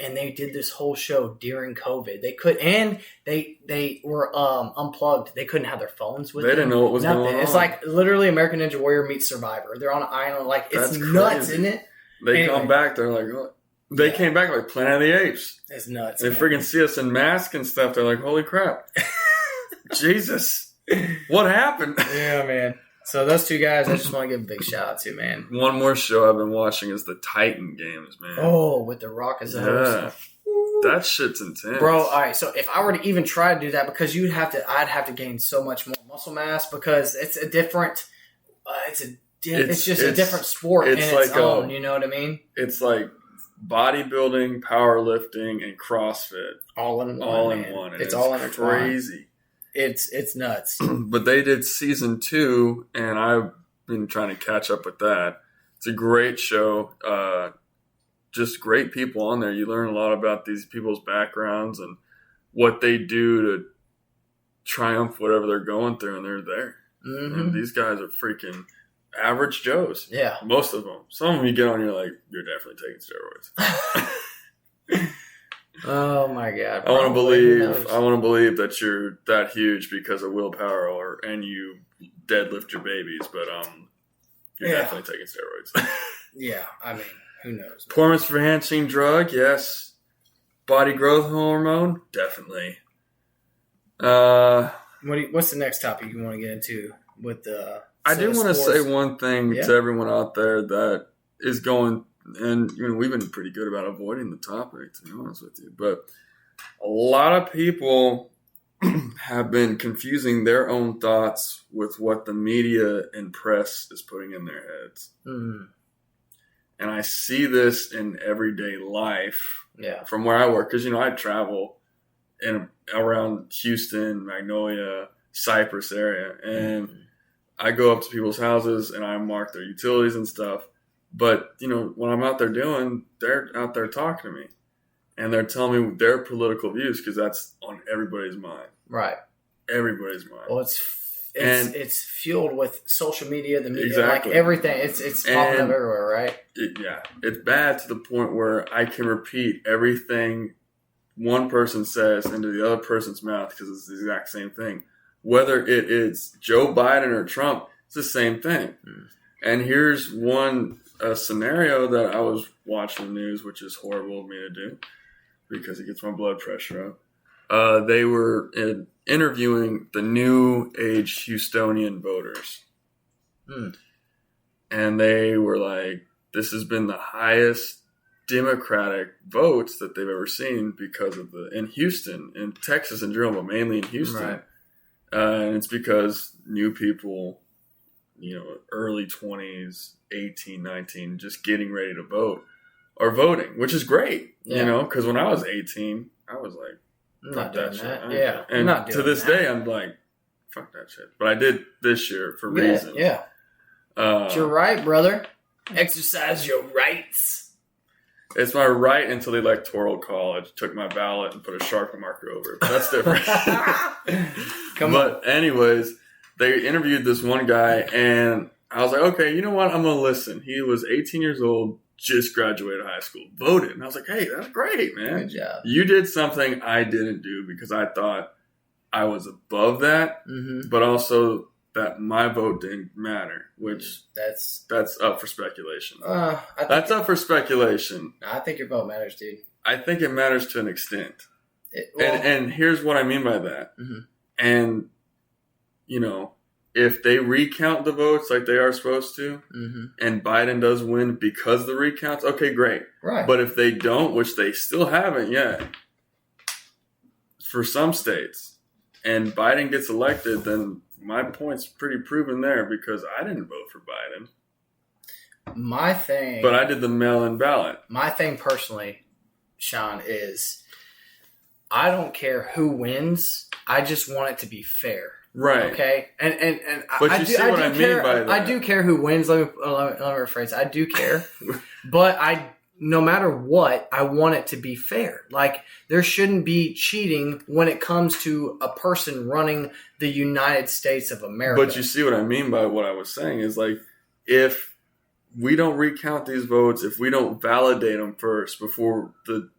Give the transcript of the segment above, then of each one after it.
and they did this whole show during COVID. They were unplugged. They couldn't have their phones with them. They didn't know what was going on. It's like literally American Ninja Warrior meets Survivor. They're on an island. Like, it's That's nuts, crazy. isn't it? They come back, they're like, oh. They came back like Planet of the Apes. It's nuts. They freaking see us in masks and stuff. They're like, holy crap. Jesus. What happened? Yeah, man. So those two guys, I just want to give a big shout out to, man. One more show I've been watching is the Titan games, man. Oh, with The Rock as a host. That shit's intense. Bro, all right. So if I were to even try to do that, because I'd have to gain so much more muscle mass, because it's a different, it's just a different sport in its own. You know what I mean? It's like bodybuilding, powerlifting, and CrossFit all in one. And it's all intertwined. Crazy. It's nuts. But they did season 2, and I've been trying to catch up with that. It's a great show. Just great people on there. You learn a lot about these people's backgrounds and what they do to triumph whatever they're going through, and they're there. Mm-hmm. And these guys are freaking average Joes. Yeah. Most of them. Some of them you get on, you're like, you're definitely taking steroids. Oh my God! I want to believe that you're that huge because of willpower, and you deadlift your babies, but you're definitely taking steroids. Yeah, I mean, who knows? Performance-enhancing drug, yes. Body growth hormone, definitely. What's the next topic you want to get into with the? I do want to say one thing to everyone out there that is going. And we've been pretty good about avoiding the topic, to be honest with you. But a lot of people have been confusing their own thoughts with what the media and press is putting in their heads. Mm. And I see this in everyday life from where I work. Because, I travel around Houston, Magnolia, Cypress area. And I go up to people's houses and I mark their utilities and stuff. But, what I'm out there doing, they're out there talking to me. And they're telling me their political views because that's on everybody's mind. Right. Everybody's mind. Well, it's fueled with social media, the media, exactly. Like everything. It's popping up everywhere, right? It's bad to the point where I can repeat everything one person says into the other person's mouth because it's the exact same thing. Whether it is Joe Biden or Trump, it's the same thing. Mm. And here's a scenario that I was watching the news, which is horrible of me to do because it gets my blood pressure up. They were interviewing the new age Houstonian voters. Mm. And they were like, this has been the highest Democratic votes that they've ever seen because of in Houston, in Texas in general, but mainly in Houston. Right. And it's because new people, early 20s, 18, 19, just getting ready to vote are voting, which is great, because when I was 18, I was like, I'm not doing that. Yeah. And to this day, I'm like, fuck that shit. But I did this year for reasons. Yeah. It's your right, brother. Exercise your rights. It's my right until the Electoral College took my ballot and put a Sharpie marker over it. But that's different. But anyways, they interviewed this one guy, and I was like, okay, you know what? I'm going to listen. He was 18 years old, just graduated high school, voted. And I was like, hey, that's great, man. Good job. You did something I didn't do because I thought I was above that, but also that my vote didn't matter, which that's up for speculation. That's up for speculation. I think your vote matters, dude. I think it matters to an extent. And here's what I mean by that. Mm-hmm. And, if they recount the votes like they are supposed to, and Biden does win because of the recounts, okay, great. Right. But if they don't, which they still haven't yet, for some states, and Biden gets elected, then my point's pretty proven there because I didn't vote for Biden. My thing... But I did the mail-in ballot. My thing personally, Sean, is I don't care who wins. I just want it to be fair. Right. Okay. And but I mean by that. I do care who wins. Let me rephrase. I do care, but no matter what, I want it to be fair. Like there shouldn't be cheating when it comes to a person running the United States of America. But you see what I mean by what I was saying is like if we don't recount these votes, if we don't validate them first before the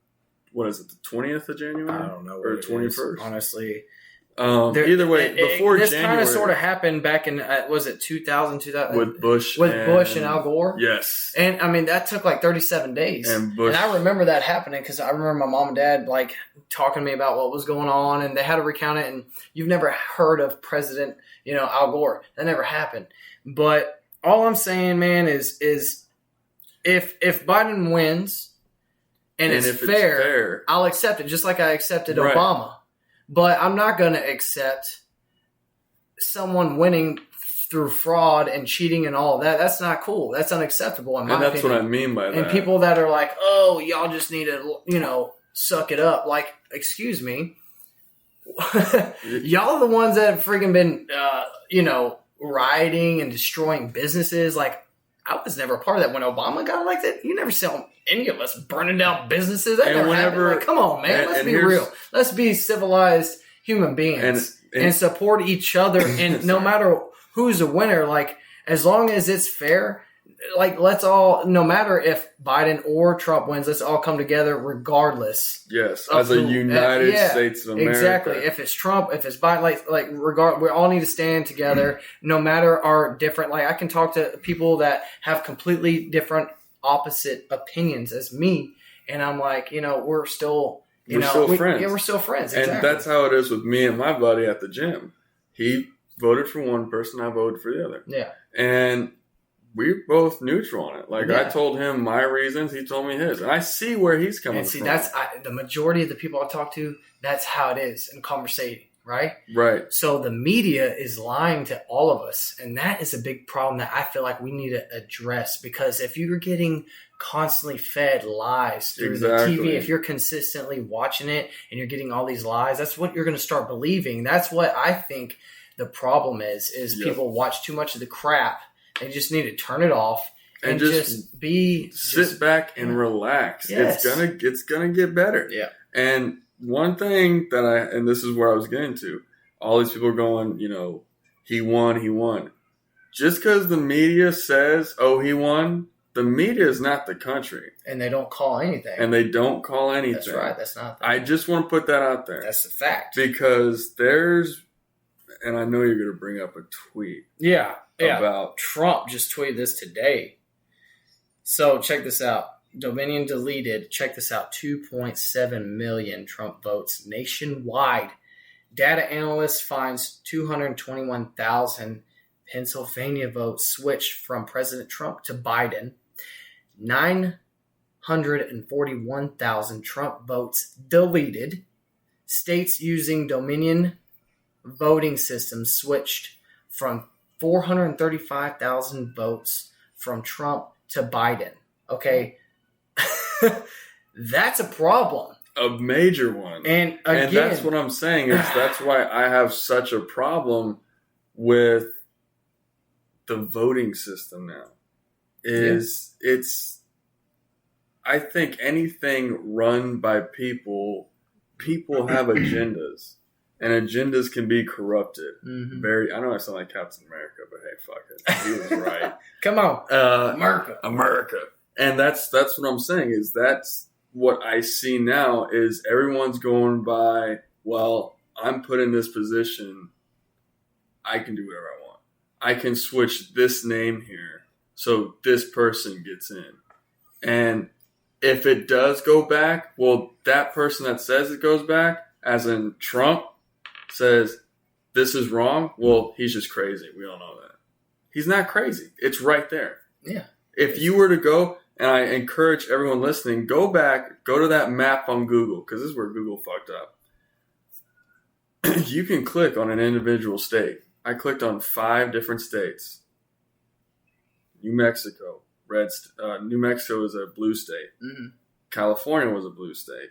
what is it, the 20th of January? I don't know. Or 21st? Honestly. Either way, before this January. This kind of sort of happened back in, was it 2000? With Bush. Bush and Al Gore? Yes. And, I mean, that took like 37 days. And Bush. And I remember that happening because I remember my mom and dad, like, talking to me about what was going on, and they had to recount it, and you've never heard of President, Al Gore. That never happened. But all I'm saying, man, is if Biden wins and it's fair, I'll accept it, just like I accepted Obama. But I'm not going to accept someone winning through fraud and cheating and all of that. That's not cool. That's unacceptable in my opinion. And that's what I mean by that. And people that are like, oh, y'all just need to, suck it up. Like, excuse me. Y'all are the ones that have freaking been, rioting and destroying businesses. Like, I was never a part of that when Obama got elected. You never saw any of us burning down businesses. That never happened. Like, come on, man. Let's be real. Let's be civilized human beings and support each other. And no matter who's a winner, like, as long as it's fair, like, let's all, no matter if Biden or Trump wins, let's all come together regardless. Yes, as a United States of America. Exactly. If it's Trump, if it's Biden, we all need to stand together, no matter our different, like, I can talk to people that have completely different opposite opinions as me, and I'm like, we're still, friends. Yeah, we're still friends. Exactly. And that's how it is with me and my buddy at the gym. He voted for one person, I voted for the other. Yeah. And we're both neutral on it. Like, I told him my reasons, he told me his. And I see where he's coming from. That's the majority of the people I talk to, that's how it is in conversating, right? Right. So the media is lying to all of us. And that is a big problem that I feel like we need to address. Because if you're getting constantly fed lies through the TV, if you're consistently watching it and you're getting all these lies, that's what you're going to start believing. That's what I think the problem is people watch too much of the crap. They just need to turn it off and just sit back and relax. Yes. It's gonna get better. Yeah. And one thing and this is where I was getting to, all these people are going, he won. Just because the media says, oh, he won, the media is not the country. And they don't call anything. That's right. That's not. I just want to put that out there. That's the fact. Because and I know you're going to bring up a tweet. Yeah. About Trump just tweeted this today. So check this out. Dominion deleted, check this out, 2.7 million Trump votes nationwide. Data analyst finds 221,000 Pennsylvania votes switched from President Trump to Biden. 941,000 Trump votes deleted. States using Dominion voting systems switched from 435,000 votes from Trump to Biden. Okay. That's a problem. A major one. And again, that's what I'm saying is that's why I have such a problem with the voting system now. I think anything run by people have agendas. And agendas can be corrupted. Mm-hmm. I know I sound like Captain America, but hey, fuck it. He was right. Come on. America. And that's what I'm saying is that's what I see now is everyone's going by, well, I'm put in this position. I can do whatever I want. I can switch this name here so this person gets in. And if it does go back, well, that person that says it goes back, as in Trump, says this is wrong, well, he's just crazy. We all know that. He's not crazy. It's right there. Yeah. If you were to go, and I encourage everyone listening, go back, go to that map on Google, because this is where Google fucked up. You can click on an individual state. I clicked on 5 different states. New Mexico. New Mexico is a blue state. Mm-hmm. California was a blue state.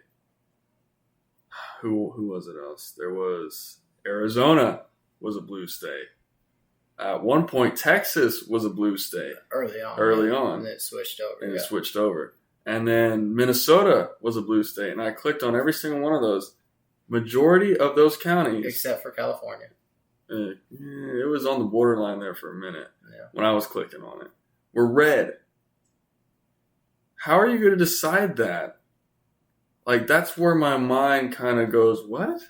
Who was it else? There was Arizona was a blue state. At one point, Texas was a blue state. Early on. And then it switched over. And then Minnesota was a blue state. And I clicked on every single one of those. Majority of those counties. Except for California. It was on the borderline there for a minute when I was clicking on it. Were red. How are you going to decide that Like, that's where my mind kind of goes, what?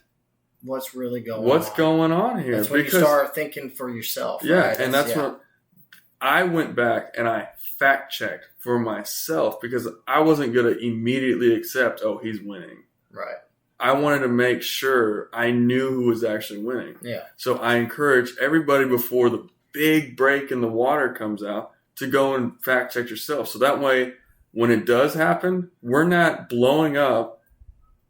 What's really going on? What's going on here? That's when you start thinking for yourself. Yeah, right? and that's when I went back and I fact-checked for myself because I wasn't going to immediately accept, oh, he's winning. Right. I wanted to make sure I knew who was actually winning. Yeah. So I encourage everybody before the big break in the water comes out to go and fact-check yourself. So that way, when it does happen, we're not blowing up,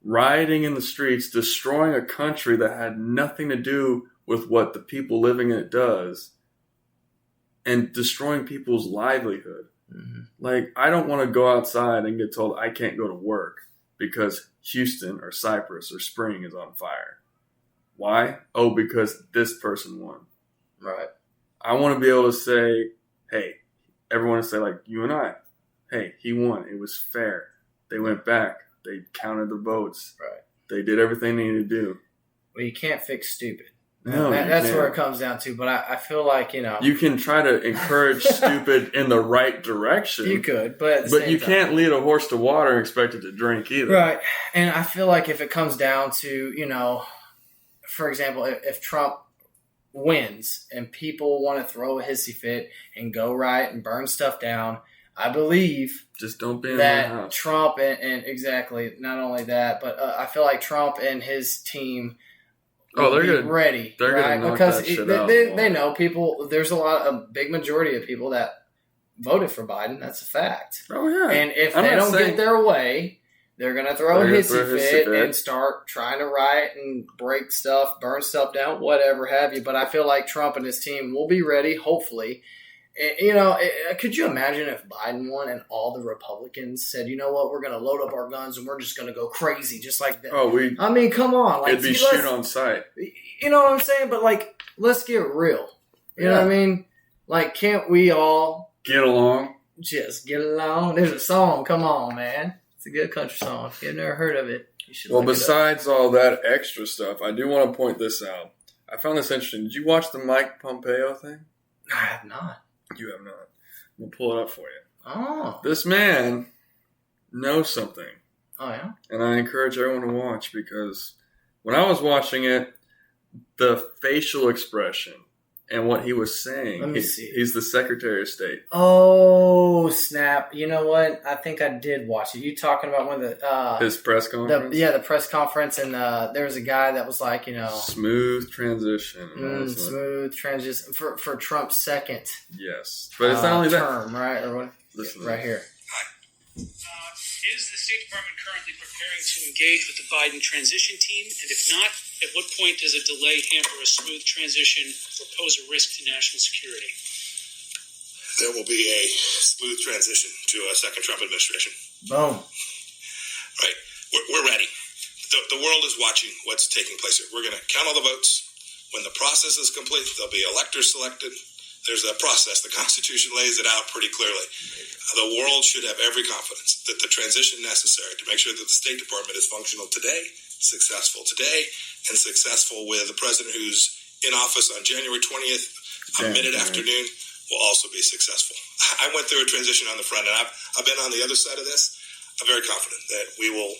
rioting in the streets, destroying a country that had nothing to do with what the people living in it does, and destroying people's livelihood. Mm-hmm. Like, I don't want to go outside and get told I can't go to work because Houston or Cypress or Spring is on fire. Why? Oh, because this person won. Right. I want to be able to say, hey, everyone to say, like you and I, hey, he won. It was fair. They went back. They counted the votes. Right. They did everything they needed to do. Well, you can't fix stupid. No, that's where it comes down to. But I feel like, you can try to encourage stupid in the right direction. You could, but you can't lead a horse to water and expect it to drink either. Right. And I feel like if it comes down to, for example, if Trump wins and people want to throw a hissy fit and go riot and burn stuff down, I believe just don't be in that the house. Trump and exactly, not only that, but I feel like Trump and his team they're good. Ready. They're right? gonna knock because that shit they know people. There's a big majority of people that voted for Biden. That's a fact. Oh yeah. And if they don't get their way, they're gonna throw a hissy fit and start trying to riot and break stuff, burn stuff down, whatever have you. But I feel like Trump and his team will be ready, hopefully. And, could you imagine if Biden won and all the Republicans said, you know what, we're going to load up our guns and we're just going to go crazy just like that? I mean, come on. Like, it'd be shoot on sight. You know what I'm saying? But, like, let's get real. You know what I mean? Like, can't we all get along? Just get along. There's a song. Come on, man. It's a good country song. If you've never heard of it, you should look besides all that extra stuff, I do want to point this out. I found this interesting. Did you watch the Mike Pompeo thing? I have not. You have not. We'll pull it up for you. Oh. This man knows something. Oh, yeah? And I encourage everyone to watch because when I was watching it, the facial expression and what he was saying. Let me see. He's the Secretary of State. Oh, snap. You know what? I think I did watch it. You talking about one of the... his press conference? The press conference, and there was a guy that was like, Smooth transition. Smooth transition for Trump's second. Yes. But it's not only term, that. Right? Or what? Listen right here. Is the State Department currently preparing to engage with the Biden transition team? And if not, at what point does a delay hamper a smooth transition or pose a risk to national security? There will be a smooth transition to a second Trump administration. Boom. Right. We're ready. The world is watching what's taking place here. We're going to count all the votes. When the process is complete, there'll be electors selected. There's a process. The Constitution lays it out pretty clearly. The world should have every confidence that the transition necessary to make sure that the State Department is functional today, successful today, and successful with a president who's in office on January 20th, mid-afternoon, will also be successful. I went through a transition on the front, and I've been on the other side of this. I'm very confident that we will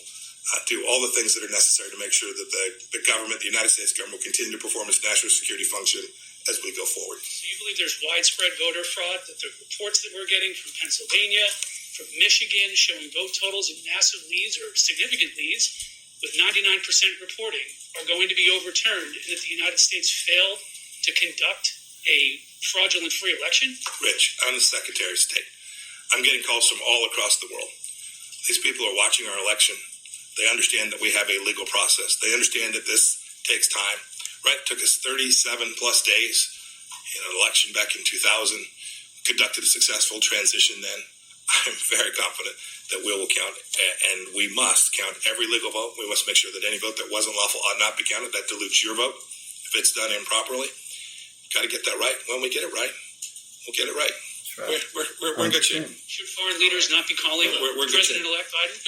do all the things that are necessary to make sure that the government, the United States government, will continue to perform its national security function as we go forward. Do you believe there's widespread voter fraud? That the reports that we're getting from Pennsylvania, from Michigan, showing vote totals in massive leads or significant leads with 99% reporting are going to be overturned, and that the United States failed to conduct a fraudulent free election? Rich, I'm the Secretary of State. I'm getting calls from all across the world. These people are watching our election. They understand that we have a legal process. They understand that this takes time. Right? It took us 37 plus days in an election back in 2000. Conducted a successful transition then. I'm very confident that we will count, and we must count every legal vote. We must make sure that any vote that wasn't lawful ought not be counted. That dilutes your vote if it's done improperly. Got to get that right. When we get it right, we'll get it right. Right. We're in good shape. Should foreign leaders not be calling President-elect Biden?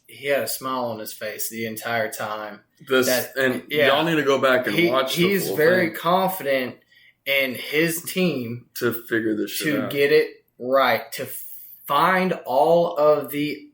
He had a smile on his face the entire time. Y'all need to go back and watch. He's very confident in his team to figure this shit out, to get it right, to find all of the